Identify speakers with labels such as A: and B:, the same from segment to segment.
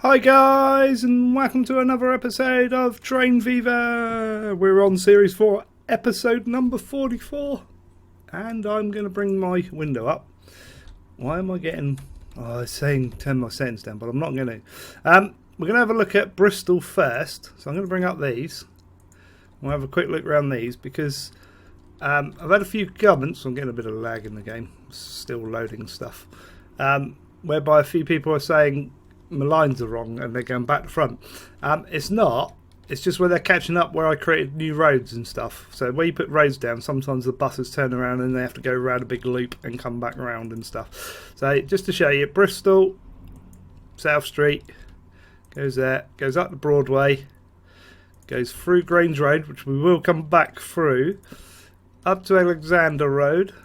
A: Hi guys, and welcome to another episode of Train Fever. We're on Series 4, episode number 44, and I'm going to bring my window up. Why am I getting... Oh, it's saying turn my settings down, but I'm not going to. We're going to have a look at Bristol first, so I'm going to bring up these. We'll have a quick look around these, because I've had a few comments. I'm getting a bit of lag in the game, still loading stuff, whereby a few people are saying my lines are wrong and they're going back to front. It's not. It's just where they're catching up where I created new roads and stuff. So where you put roads down, sometimes the buses turn around and they have to go around a big loop and come back around and stuff. So just to show you, Bristol, South Street, goes there, goes up to Broadway, goes through Grange Road, which we will come back through, up to Alexander Road,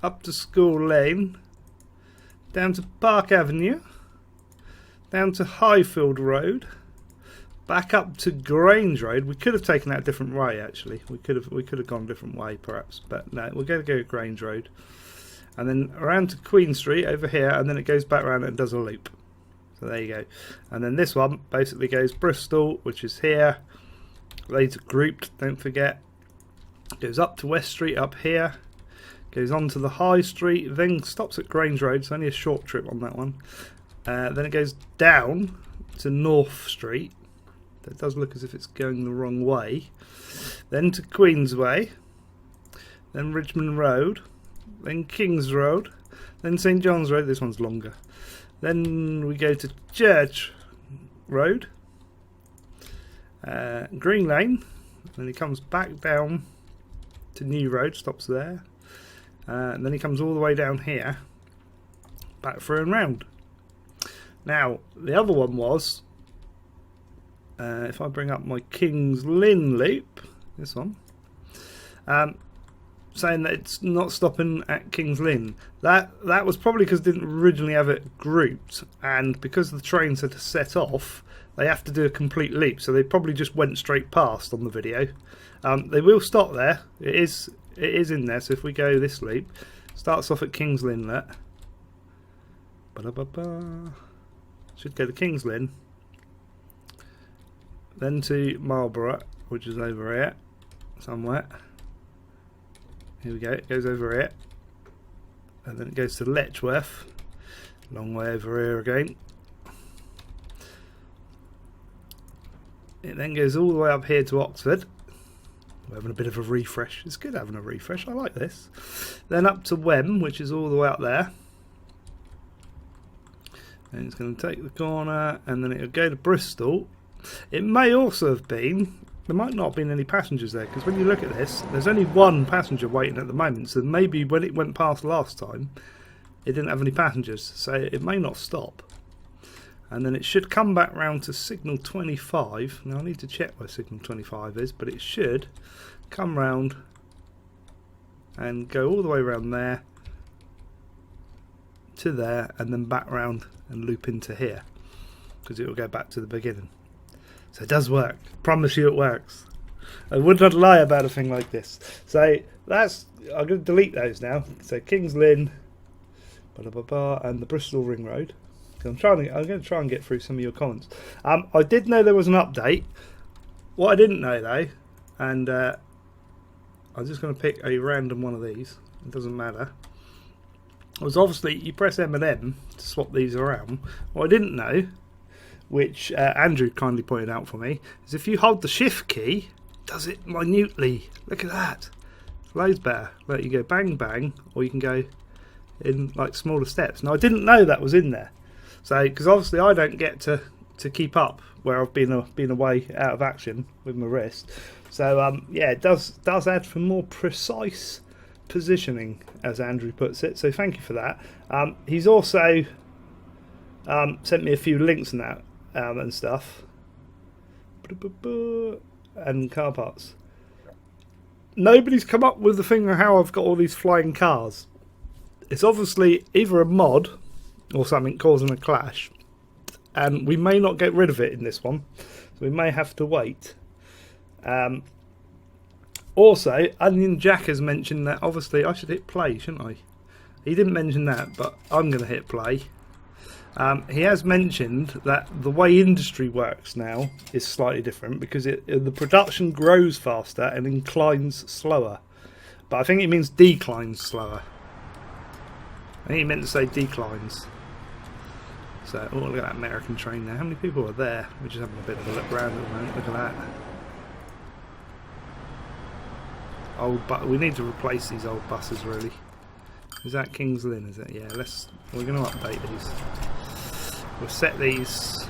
A: up to School Lane, down to Park Avenue, down to Highfield Road, back up to Grange Road. We could have taken that a different way, actually. We could have gone a different way, perhaps, but no, we're going to go Grange Road, and then around to Queen Street over here, and then it goes back around and does a loop. So there you go. And then this one basically goes Bristol, which is here, later grouped, don't forget. Goes up to West Street up here, goes on to the High Street, then stops at Grange Road. It's only a short trip on that one. Then it goes down to North Street. It does look as if it's going the wrong way. Then to Queensway. Then Richmond Road. Then Kings Road. Then St John's Road. This one's longer. Then we go to Church Road. Green Lane. Then he comes back down to New Road. Stops there. And then he comes all the way down here. Back through and round. Now, the other one was, if I bring up my Kings Lynn Loop, this one, saying that it's not stopping at Kings Lynn. That was probably because it didn't originally have it grouped, and because the trains had to set off, they have to do a complete loop, so they probably just went straight past on the video. They will stop there. It is in there, so if we go this loop, starts off at Kings Lynn, should go to Kings Lynn, then to Marlborough, which is over here somewhere. Here we go, it goes over here, and then it goes to Letchworth, long way over here again. It then goes all the way up here to Oxford. We're having a bit of a refresh. It's good having a refresh, I like this. Then up to Wem, which is all the way up there. And it's going to take the corner, and then it'll go to Bristol. It may also have been, there might not have been any passengers there, because when you look at this, there's only one passenger waiting at the moment, so maybe when it went past last time, it didn't have any passengers, so it may not stop. And then it should come back round to signal 25. Now I need to check where signal 25 is, but it should come round and go all the way around there to there, and then back round and loop into here, because it will go back to the beginning. So it does work. Promise you it works. I would not lie about a thing like this. So that's, I'm going to delete those now. So Kings Lynn, and the Bristol Ring Road. I'm going to try and get through some of your comments. I did know there was an update. What I didn't know though, and I'm just going to pick a random one of these. It doesn't matter. Was obviously you press M&M to swap these around. What I didn't know, which Andrew kindly pointed out for me, is if you hold the shift key, it does it minutely. Look at that. It's loads better. Like you go bang bang, or you can go in like smaller steps. Now I didn't know that was in there. So because obviously I don't get to keep up where I've been away out of action with my wrist. So yeah, it does add for more precise positioning, as Andrew puts it, so thank you for that. He's also sent me a few links and that and stuff, and car parts. Nobody's come up with the thing of how I've got all these flying cars. It's obviously either a mod or something causing a clash, and we may not get rid of it in this one, so we may have to wait. Also, Onion Jack has mentioned that obviously I should hit play, shouldn't I? He didn't mention that, but I'm going to hit play. He has mentioned that the way industry works now is slightly different because the production grows faster and inclines slower. But I think it means declines slower. I think he meant to say declines. So, oh, look at that American train there. How many people are there? We're just having a bit of a look around at the moment. Look at that. But we need to replace these old buses, really. Is that Kings Lynn, is it? Yeah, we're going to update these. We'll set these.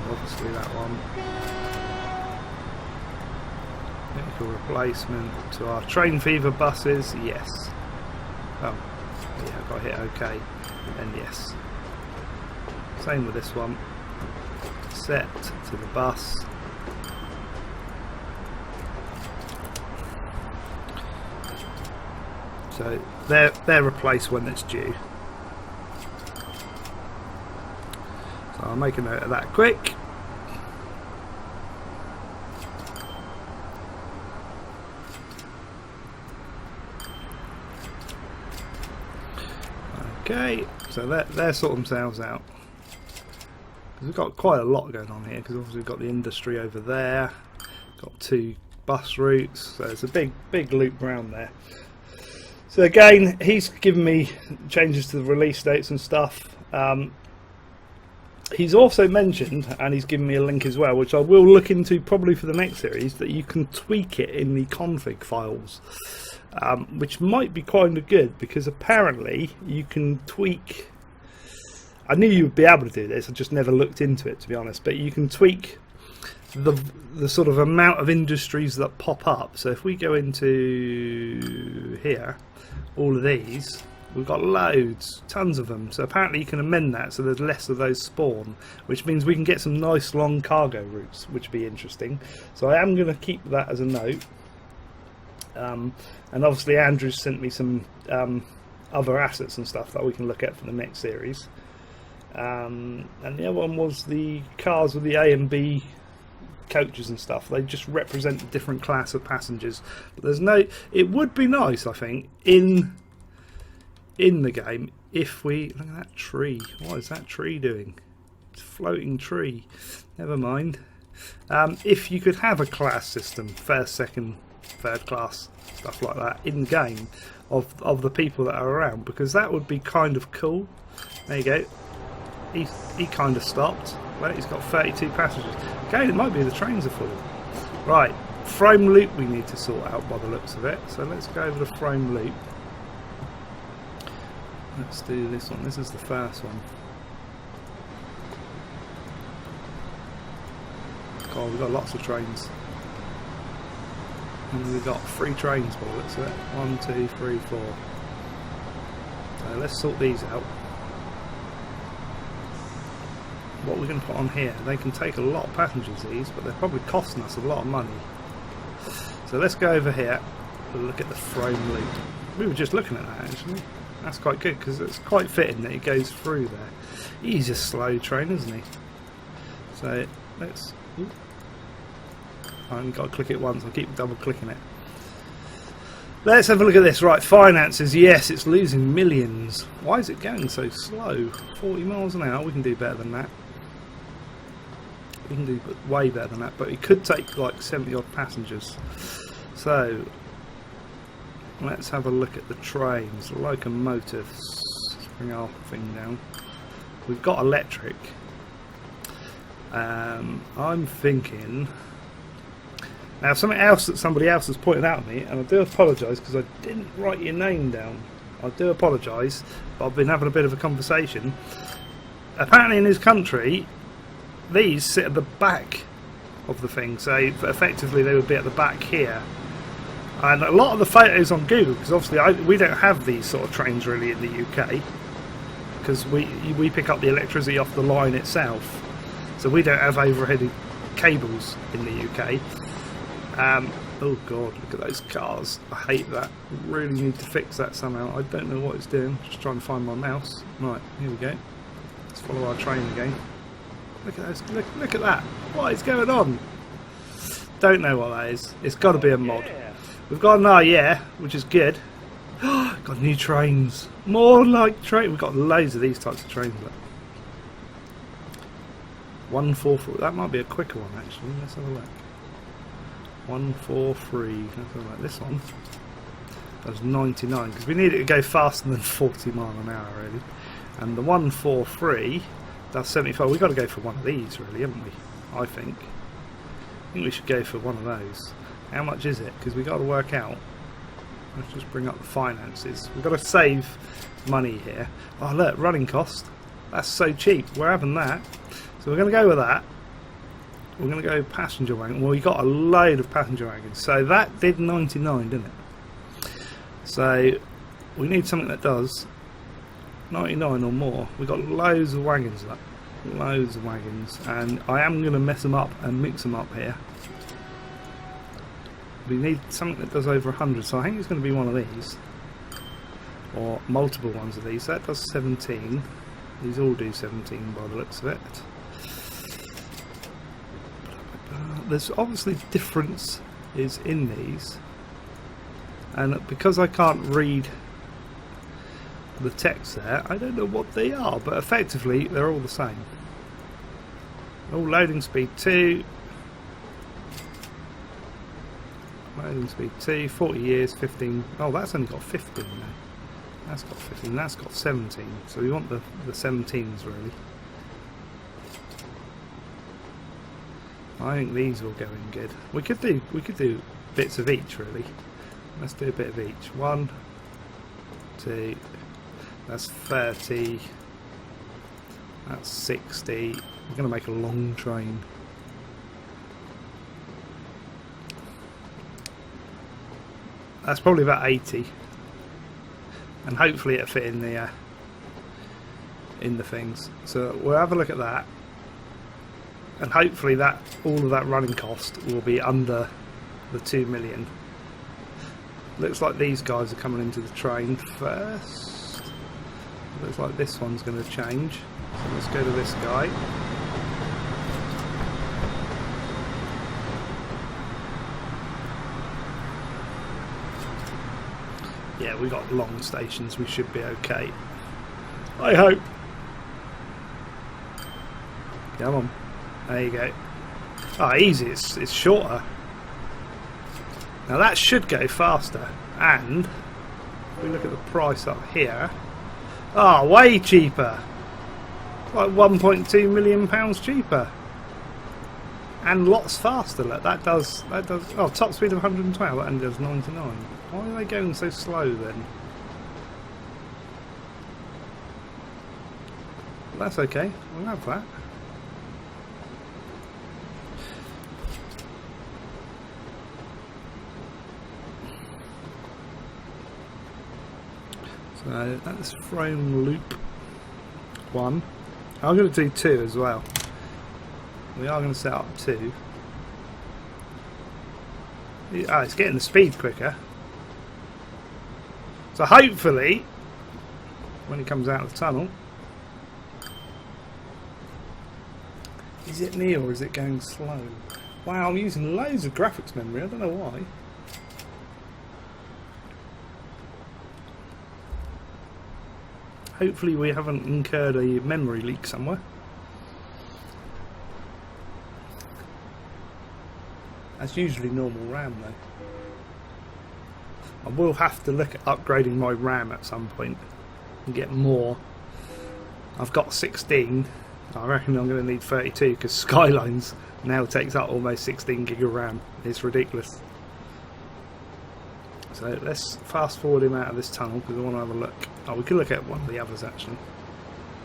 A: Obviously that one. Technical replacement to our Train Fever buses, yes. Oh, yeah, I've got to hit OK, and yes. Same with this one. Set to the bus. So they're replaced when it's due. So I'll make a note of that quick. Okay, so they're sorting themselves out. We've got quite a lot going on here because obviously we've got the industry over there, got 2 bus routes, so it's a big loop round there. So again, he's given me changes to the release dates and stuff. He's also mentioned, and he's given me a link as well, which I will look into probably for the next series, that you can tweak it in the config files. Which might be kind of good because apparently you can tweak. I knew you would be able to do this, I just never looked into it, to be honest, but you can tweak the sort of amount of industries that pop up. So if we go into here, all of these, we've got loads, tons of them, so apparently you can amend that so there's less of those spawn, which means we can get some nice long cargo routes, which would be interesting. So I am going to keep that as a note. And obviously Andrew's sent me some other assets and stuff that we can look at for the next series. And the other one was the cars with the A and B coaches and stuff. They just represent a different class of passengers. But there's no. It would be nice, I think, in the game if we look at that tree. What is that tree doing? It's a floating tree. Never mind. If you could have a class system, first, second, third class, stuff like that in game of the people that are around, because that would be kind of cool. There you go. He kind of stopped. Well, he's got 32 passengers. Okay, it might be the trains are full. Right, Frome Loop we need to sort out by the looks of it. So let's go over the Frome Loop. Let's do this one. This is the first one. God, we've got lots of trains. And we've got 3 trains by the looks of it. 1, 2, 3, 4. So let's sort these out. What we're going to put on here, they can take a lot of passengers, these, but they're probably costing us a lot of money. So let's go over here and look at the Frome Loop. We were just looking at that actually. That's quite good because it's quite fitting that it goes through there. He's a slow train, isn't he? So let's. I've got to click it once. I'll keep double clicking it. Let's have a look at this. Right, finances. Yes, it's losing millions. Why is it going so slow? 40 miles an hour. We can do better than that. We can do way better than that, but it could take like 70 odd passengers. So let's have a look at the trains, locomotives. Let's bring our thing down. We've got electric. I'm thinking now something else that somebody else has pointed out to me, and I do apologise because I didn't write your name down. I do apologise, but I've been having a bit of a conversation. Apparently in his country these sit at the back of the thing, so effectively they would be at the back here. And a lot of the photos on Google, because obviously we don't have these sort of trains really in the UK, because we pick up the electricity off the line itself, so we don't have overhead cables in the UK. Oh god, look at those cars. I hate that. Really need to fix that somehow. I don't know what it's doing. Just trying to find my mouse. Right, here we go. Let's follow our train again. Look at those. Look at that. What is going on? Don't know what that is. It's got to be a mod. We've got an yeah, which is good. Got new trains. More like train. We've got loads of these types of trains. Look. 144. That might be a quicker one actually. Let's have a look. 143. Let's have a look. This one. That was 99 because we need it to go faster than 40 mile an hour really. And the 143. That's 75. We've got to go for one of these really, haven't we? I think we should go for one of those. How much is it? Because we've got to work out. Let's just bring up the finances. We've got to save money here. Oh look, running cost. That's so cheap. We're having that. So we're going to go with that. We're going to go passenger wagon. Well, we got a load of passenger wagons. So that did 99, didn't it? So we need something that does 99 or more. We've got loads of wagons. Loads of wagons. And I am going to mess them up and mix them up here. We need something that does over 100, so I think it's going to be one of these. Or multiple ones of these. That does 17. These all do 17 by the looks of it. There's obviously difference is in these. And because I can't read the text there, I don't know what they are. But effectively, they're all the same. All loading speed 2. Loading speed 2, 40 years, 15. Oh, that's only got 15 now. That's got 15, that's got 17. So we want the 17s really. I think these will go in good. We could do bits of each really. Let's do a bit of each. 1, 2, that's 30. That's 60. We're gonna make a long train. That's probably about 80, and hopefully it'll fit in the things. So we'll have a look at that, and hopefully that all of that running cost will be under the 2 million. Looks like these guys are coming into the train first. Looks like this one's going to change. So let's go to this guy. Yeah, we got long stations, we should be okay. I hope. Come on. There you go. Oh, easy, it's shorter. Now that should go faster. And if we look at the price up here. Oh, way cheaper. Like £1.2 million cheaper. And lots faster. Look, that does oh, top speed of 112 and does 99. Why are they going so slow then? That's okay, we'll have that. So that's Frome Loop 1. I'm going to do 2 as well. We are going to set up 2. Ah, it's getting the speed quicker. So hopefully, when he comes out of the tunnel, is it near or is it going slow? Wow, I'm using loads of graphics memory. I don't know why. Hopefully we haven't incurred a memory leak somewhere. That's usually normal RAM though. I will have to look at upgrading my RAM at some point and get more. I've got 16. I reckon I'm going to need 32 because Skylines now takes up almost 16 gig of RAM. It's ridiculous. So let's fast forward him out of this tunnel because I want to have a look. Oh, we could look at one of the others actually.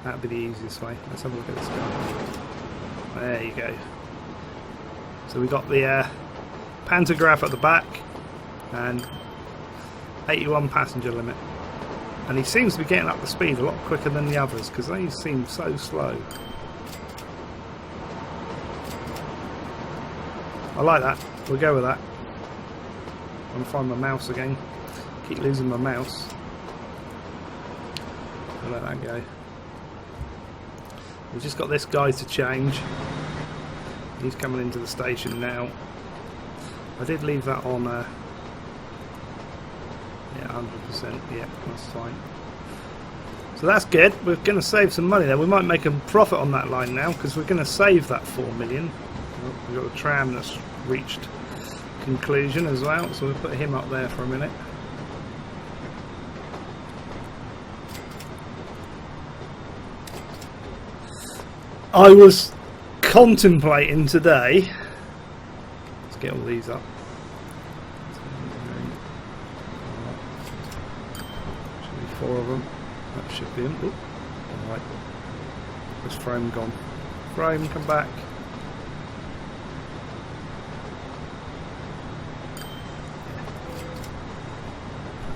A: That would be the easiest way. Let's have a look at this guy. There you go. So we got the pantograph at the back and 81 passenger limit. And he seems to be getting up the speed a lot quicker than the others because they seem so slow. I like that. We'll go with that. I'm gonna find my mouse again. Keep losing my mouse. I'll let that go. We've just got this guy to change. He's coming into the station now. I did leave that on Yeah, 100%. Yeah, that's fine. So that's good. We're going to save some money there. We might make a profit on that line now because we're going to save that 4 million. We've got the tram that's reached conclusion as well, so we'll put him up there for a minute. I was contemplating today. Let's get all these up. Should be 4 of them. That should be them. Alright. Where's Frome gone? Frome, come back.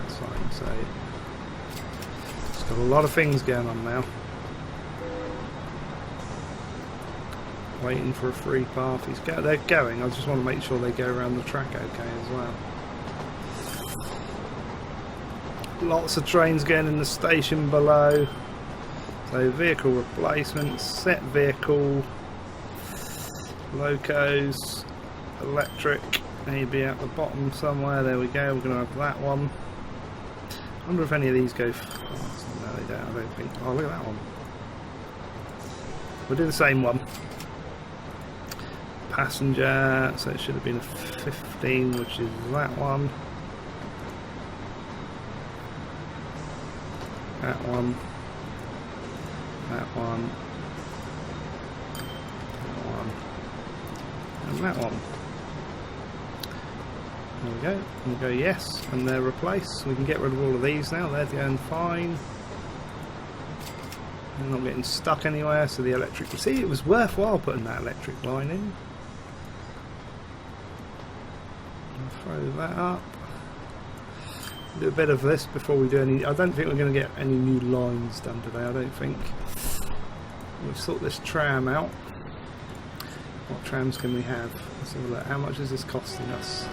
A: That's fine, so it's got a lot of things going on now. Waiting for a free path. They're going. I just want to make sure they go around the track okay as well. Lots of trains going in the station below. So vehicle replacements, set vehicle, locos, electric, maybe at the bottom somewhere. There we go. We're going to have that one. I wonder if any of these go fast. No, they don't. I don't think. Oh, look at that one. We'll do the same one. Passenger, so it should have been a 15, which is that one. That one. That one. That one. And that one. There we go. And we go yes, and they're replaced. We can get rid of all of these now. They're going fine. They're not getting stuck anywhere, so the electric... See, it was worthwhile putting that electric line in. Throw that up. Do a bit of this before we do any... I don't think we're going to get any new lines done today, I don't think. We'll sort this tram out. What trams can we have? Let's have a look. How much is this costing us?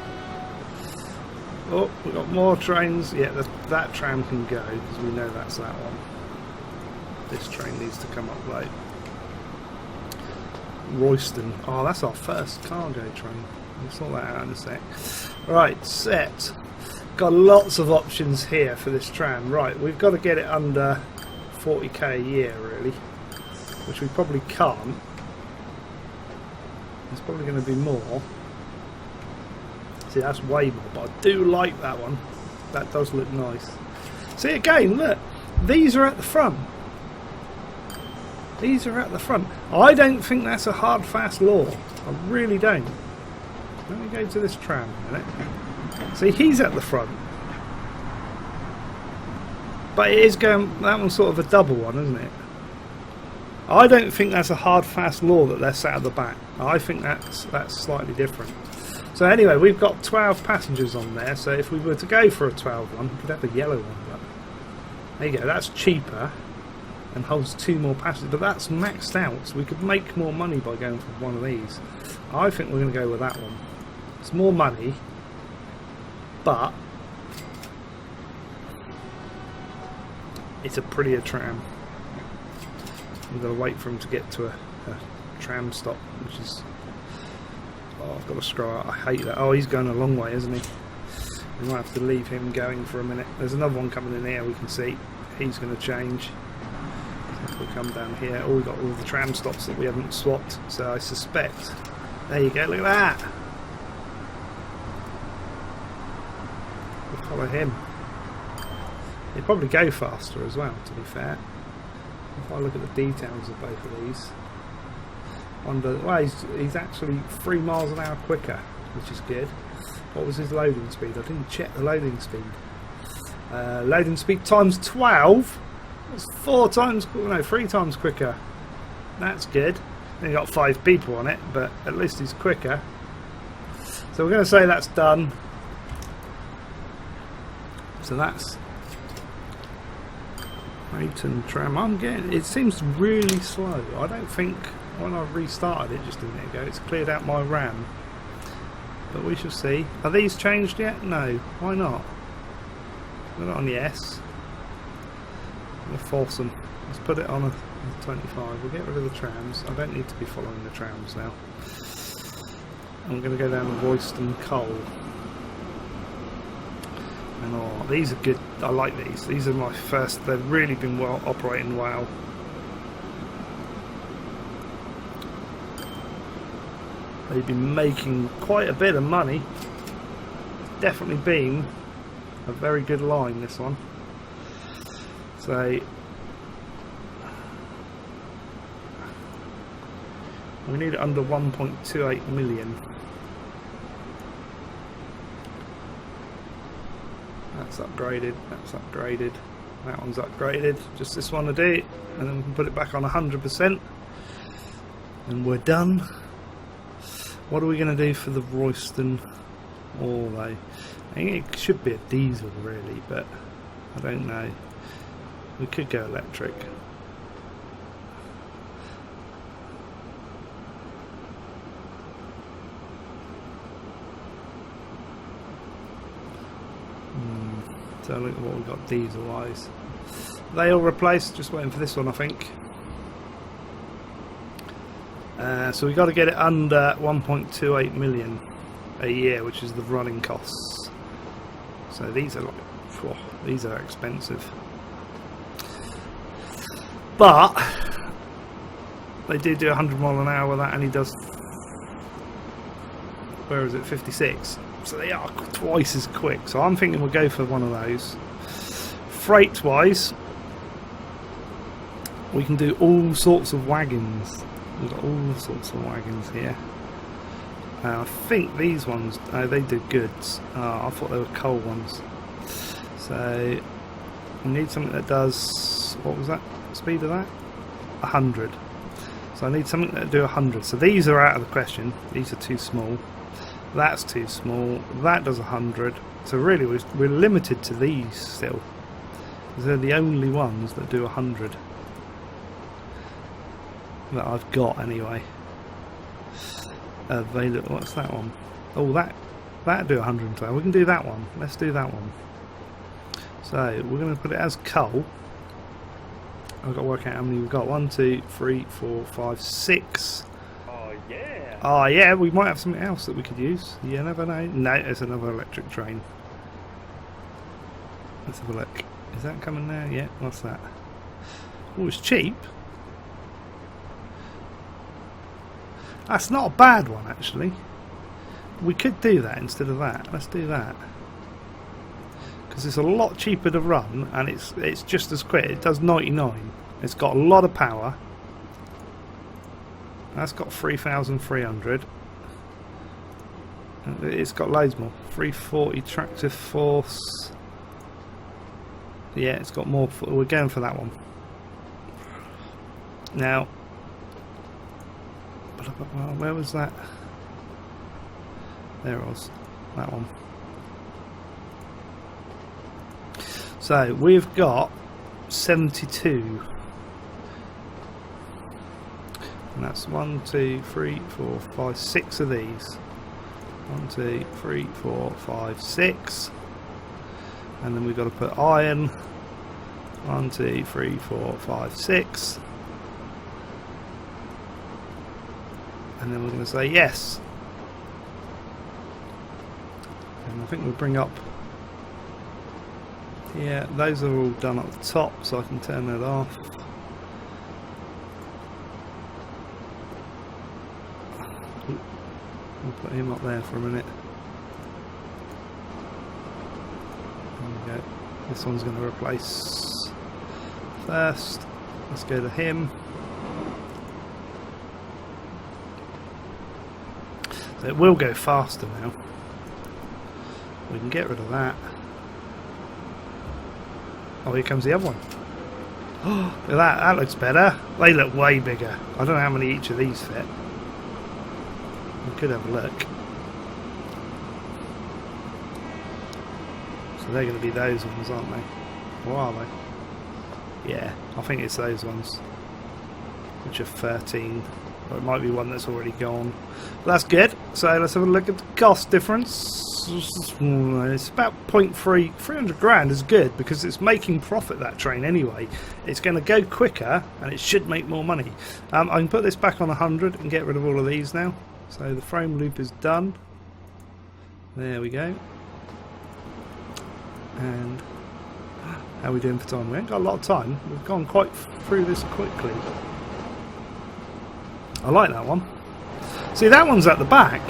A: Oh, we've got more trains. Yeah, that tram can go, because we know that's that one. This train needs to come up late. Royston. Oh, that's our first cargo train. We'll sort that out in a sec. Right, set. Got lots of options here for this tram. Right, we've got to get it under 40k a year, really. Which we probably can't. It's probably going to be more. See, that's way more, but I do like that one. That does look nice. See, again, look. These are at the front. These are at the front. I don't think that's a hard, fast law. I really don't. Let me go to this tram a minute. See, he's at the front. But it is going... That one's sort of a double one, isn't it? I don't think that's a hard, fast law that they're sat at the back. I think that's slightly different. So anyway, we've got 12 passengers on there. So if we were to go for a 12 one, we could have a yellow one. But there you go. That's cheaper and holds 2 more passengers. But that's maxed out. So we could make more money by going for one of these. I think we're going to go with that one. It's more money, but it's a prettier tram. We've got to wait for him to get to a tram stop, which is... Oh, I've got to scroll out. I hate that. Oh, he's going a long way, isn't he? We might have to leave him going for a minute. There's another one coming in here, we can see. He's going to change. So if we come down here, oh, we've got all the tram stops that we haven't swapped, so I suspect... There you go, look at that! We'll follow him. He'll probably go faster as well, to be fair. If I look at the details of both of these. Well, he's actually 3 miles an hour quicker, which is good. What was his loading speed? I didn't check the loading speed. Loading speed times 12? That's 3 times quicker. That's good. He got 5 people on it, but at least he's quicker. So we're going to say that's done. So that's Leyton Tram. I'm getting... It seems really slow. I don't think when I restarted it just a minute ago, it's cleared out my RAM. But we shall see. Are these changed yet? No. Why not? Put it on yes. We'll force them. Let's put it on a 25. We'll get rid of the trams. I don't need to be following the trams now. I'm going to go down to Royston Coal and Ore. These are good. I like these. These are my first. They've really been well operating well. They've been making quite a bit of money. It's definitely been a very good line, this one. So we need under 1.28 million. That's upgraded, that's upgraded, that one's upgraded. Just this one to do, and then we can put it back on 100%, and we're done. What are we going to do for the Royston Ore though? I think it should be a diesel really, but I don't know. We could go electric. So look at what we've got diesel wise. They all replaced, just waiting for this one I think. So we've got to get it under 1.28 million a year, which is the running costs. So these are like, whew, these are expensive. But they do 100 mile an hour with that, and he does, where is it, 56. So they are twice as quick. So I'm thinking we'll go for one of those. Freight wise, we can do all sorts of wagons. We've got all sorts of wagons here. I think these ones, they do goods. I thought they were coal ones. So we need something that does, what was that speed of that? 100. So I need something that do 100. So these are out of the question. These are too small. That's too small. That does 100. So really we're limited to these still. They're the only ones that do 100 that I've got anyway. Available. What's that one? Oh, that'd do 112. We can do that one. Let's do that one. So we're going to put it as coal. I've got to work out how many we've got. 1, 2, 3, 4, 5, 6. Oh yeah, we might have something else that we could use. You never know. No, there's another electric train. Let's have a look. Is that coming there? Yeah, what's that? Oh, it's cheap. That's not a bad one actually. We could do that instead of that. Let's do that. Because it's a lot cheaper to run, and it's just as quick. It does 99. It's got a lot of power. That's got 3,300. It's got loads more. 340 tractor force. Yeah, it's got more. We're going for that one. Now, where was that? There it was. That one. So we've got 72. And that's 1, 2, 3, 4, 5, 6 of these. 1, 2, 3, 4, 5, 6. And then we've got to put iron. 1, 2, 3, 4, 5, 6. And then we're going to say yes. And I think we'll bring up. Yeah, those are all done at the top, so I can turn that off. We'll put him up there for a minute. There we go. This one's going to replace first. Let's go to him. So it will go faster now. We can get rid of that. Oh, here comes the other one. Oh, look at that. That looks better. They look way bigger. I don't know how many each of these fit. We could have a look. So they're going to be those ones, aren't they? Or are they? Yeah, I think it's those ones. Which are 13. Or it might be one that's already gone. But that's good. So let's have a look at the cost difference. It's about 0.3. 300 grand is good because it's making profit, that train, anyway. It's going to go quicker and it should make more money. I can put this back on 100 and get rid of all of these now. So the Frome Loop is done. There we go. And how are we doing for time? We ain't got a lot of time. We've gone quite through this quickly. I like that one. See, that one's at the back.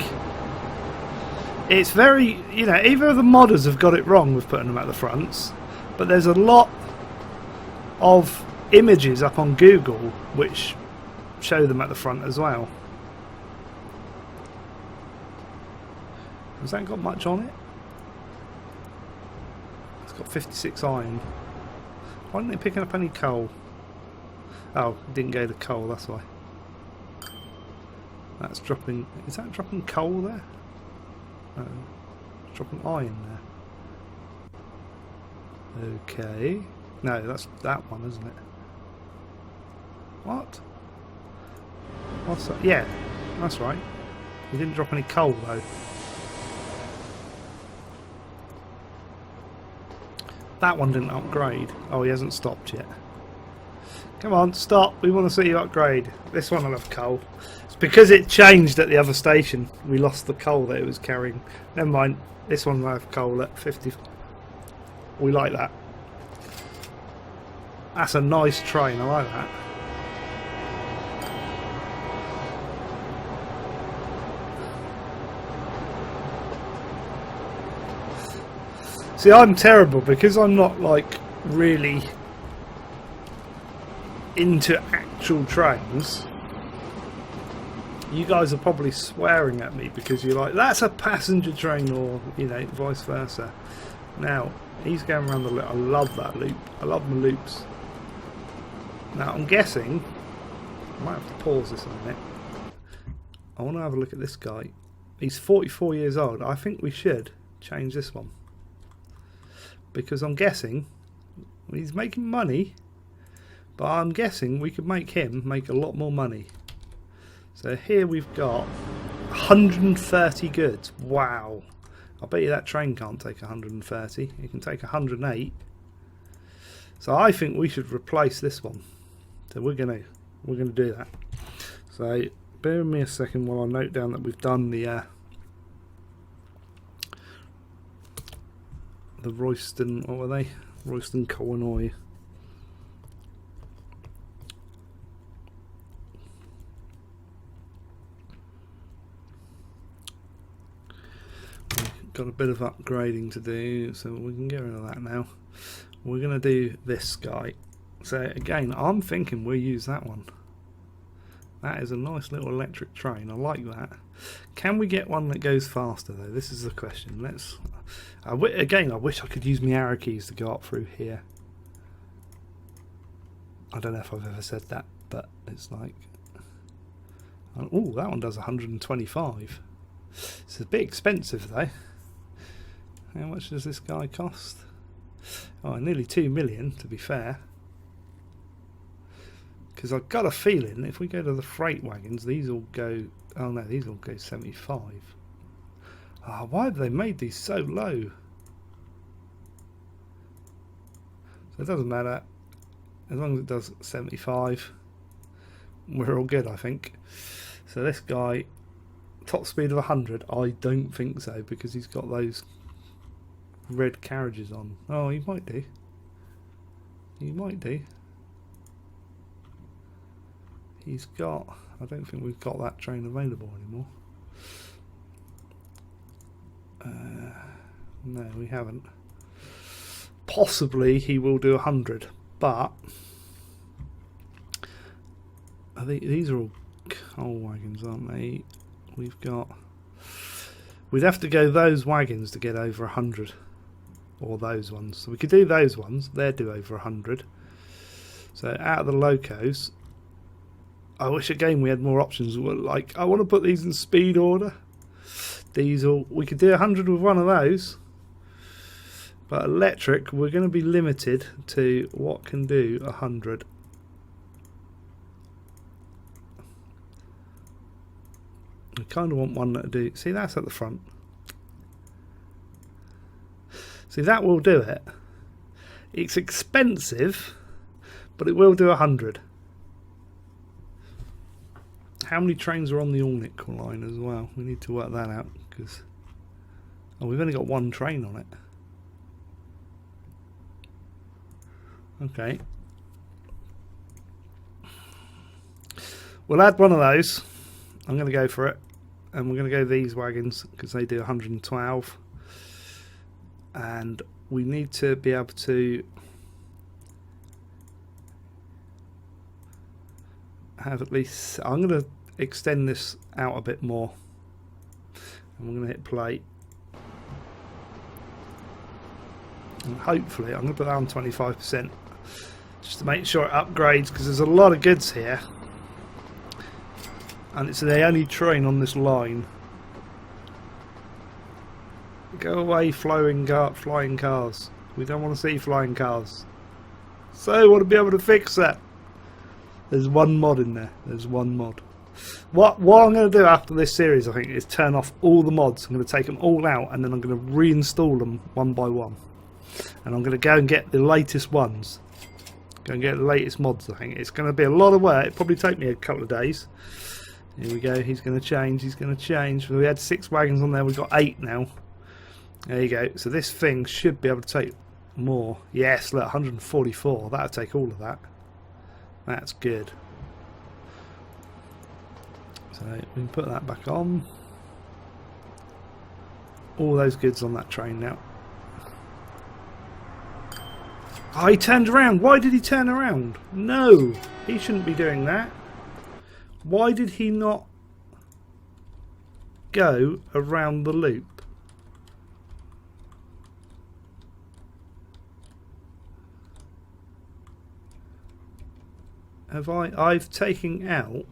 A: It's very, you know, either of the modders have got it wrong with putting them at the fronts, but there's a lot of images up on Google which show them at the front as well. Has that got much on it? It's got 56 iron. Why aren't they picking up any coal? Oh, it didn't go to coal, that's why. That's dropping... Is that dropping coal there? No. It's dropping iron there. Okay. No, that's that one, isn't it? What? What's that? Yeah, that's right. He didn't drop any coal though. That one didn't upgrade. Oh, he hasn't stopped yet. Come on, stop. We want to see you upgrade. This one will have coal. It's because it changed at the other station. We lost the coal that it was carrying. Never mind. This one will have coal at 50. We like that. That's a nice train. I like that. See, I'm terrible because I'm not like really into actual trains. You guys are probably swearing at me because you're like, that's a passenger train, or you know, vice versa. Now he's going around the loop. I love that loop. I love my loops. Now I'm guessing I might have to pause this a minute. I want to have a look at this guy. He's 44 years old. I think we should change this one because I'm guessing he's making money. But I'm guessing we could make him make a lot more money. So here we've got 130 goods. Wow. I bet you that train can't take 130. It can take 108. So I think we should replace this one. So we're gonna do that. So bear with me a second while I note down that we've done the Royston, what were they? Royston Coal and Ore. Got a bit of upgrading to do, so we can get rid of that now. We're going to do this guy. So again, I'm thinking we'll use that one. That is a nice little electric train. I like that. Can we get one that goes faster though? This is the question. Let's. Again, I wish I could use my arrow keys to go up through here. I don't know if I've ever said that, but it's like. Oh, that one does 125. It's a bit expensive though. How much does this guy cost? Oh, nearly 2 million to be fair. Because I've got a feeling if we go to the freight wagons, these all go... Oh no, these all go 75. Ah, why have they made these so low? So it doesn't matter. As long as it does 75, we're all good, I think. So this guy, top speed of 100, I don't think so, because he's got those red carriages on. Oh, he might do. He might do. He's got... I don't think we've got that train available anymore. No, we haven't. Possibly he will do 100, but I think these are all coal wagons, aren't they? We've got... We'd have to go those wagons to get over 100. Or those ones. So we could do those ones. They'd do over 100. So out of the locos, I wish again we had more options. Like, I want to put these in speed order. Diesel, we could do 100 with one of those. But electric, we're going to be limited to what can do 100. I kind of want one that do... See, that's at the front. See, that will do it. It's expensive, but it will do 100. How many trains are on the Alnwick line as well? We need to work that out because... Oh, we've only got one train on it. Okay. We'll add one of those. I'm going to go for it. And we're going to go these wagons because they do 112. And we need to be able to have at least... I'm going to extend this out a bit more. And we're going to hit play. And hopefully, I'm going to put that on 25%. Just to make sure it upgrades because there's a lot of goods here. And it's the only train on this line. Go away, flying cars. We don't want to see flying cars. So I want to be able to fix that. There's one mod in there. There's one mod. What I'm going to do after this series, I think, is turn off all the mods. I'm going to take them all out and then I'm going to reinstall them one by one. And I'm going to go and get the latest ones. Go and get the latest mods, I think. It's going to be a lot of work. It'll probably take me a couple of days. Here we go, he's going to change, he's going to change. We had 6 wagons on there, we've got 8 now. There you go, so this thing should be able to take more. Yes, look, 144, that'll take all of that. That's good. So we can put that back on. All those goods on that train now. Oh, he turned around. Why did he turn around? No, he shouldn't be doing that. Why did he not go around the loop? I've taken out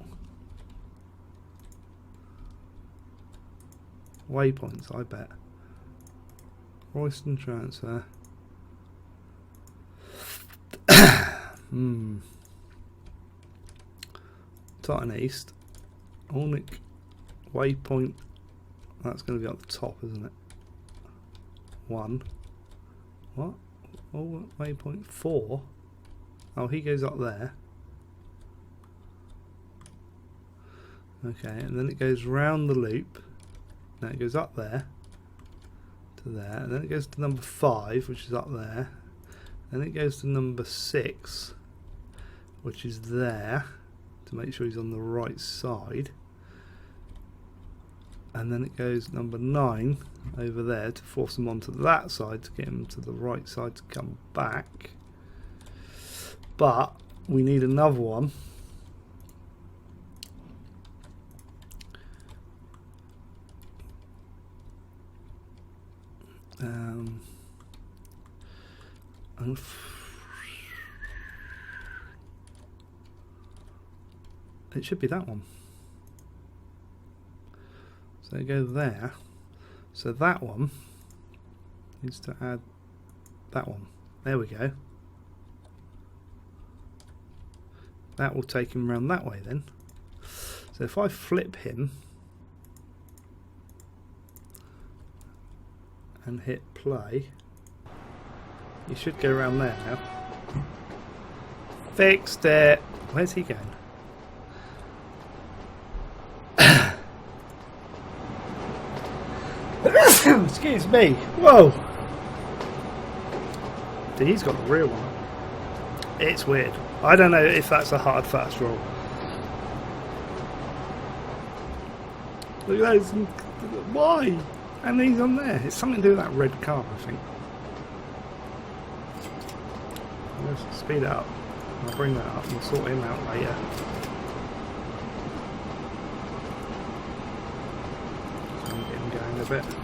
A: waypoints, I bet. Royston transfer. Titan East, Alnwick waypoint. That's going to be up the top, isn't it? 1. What? Oh, waypoint 4. Oh, he goes up there. Okay, and then it goes round the loop. Now it goes up there to there, and then it goes to number 5, which is up there. Then it goes to number 6, which is there, to make sure he's on the right side. And then it goes number 9 over there to force him onto that side to get him to the right side to come back. But we need another one. And it should be that one. So go there. So that one needs to add that one. There we go. That will take him around that way then. So if I flip him and hit play, he should go around there now. Fixed it. Where's he going? Excuse me. Whoa. He's got a real one. It's weird. I don't know if that's a hard fast roll. Look at those. Why? And he's on there. It's something to do with that red car, I think. Let's speed it up. I'll bring that up and we'll sort him out later. So I'm getting going a bit.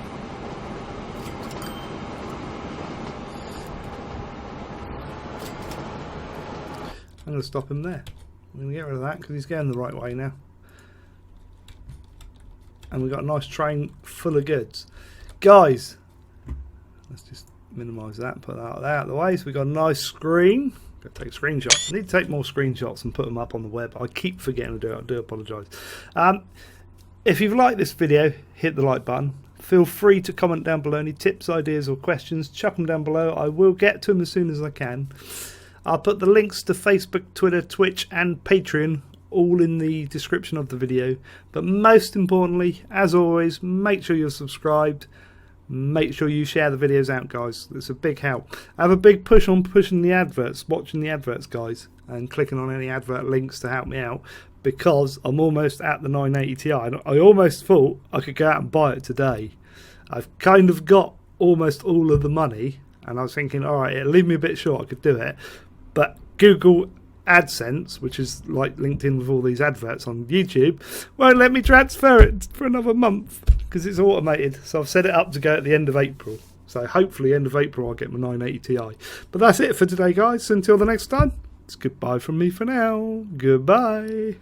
A: I'm going to stop him there. I'm going to get rid of that because he's going the right way now. And we've got a nice train full of goods. Guys, let's just minimise that and put that out of the way. So we've got a nice screen. Got to take screenshots. I need to take more screenshots and put them up on the web. I keep forgetting to do it. I do apologise. If you've liked this video, hit the like button. Feel free to comment down below. Any tips, ideas or questions, chuck them down below. I will get to them as soon as I can. I'll put the links to Facebook, Twitter, Twitch and Patreon all in the description of the video. But most importantly, as always, make sure you're subscribed. make sure you share the videos out, guys. It's a big help. I have a big push on pushing the adverts, watching the adverts, guys, and clicking on any advert links to help me out, because I'm almost at the 980 Ti. I almost thought I could go out and buy it today. I've kind of got almost all of the money, and I was thinking, alright, it'll leave me a bit short, I could do it, but Google AdSense, which is like linked in with all these adverts on YouTube, won't let me transfer it for another month because it's automated. So I've set it up to go at the end of April. So hopefully end of April I'll get my 980 Ti. But that's it for today, guys. Until the next time, it's goodbye from me for now. Goodbye.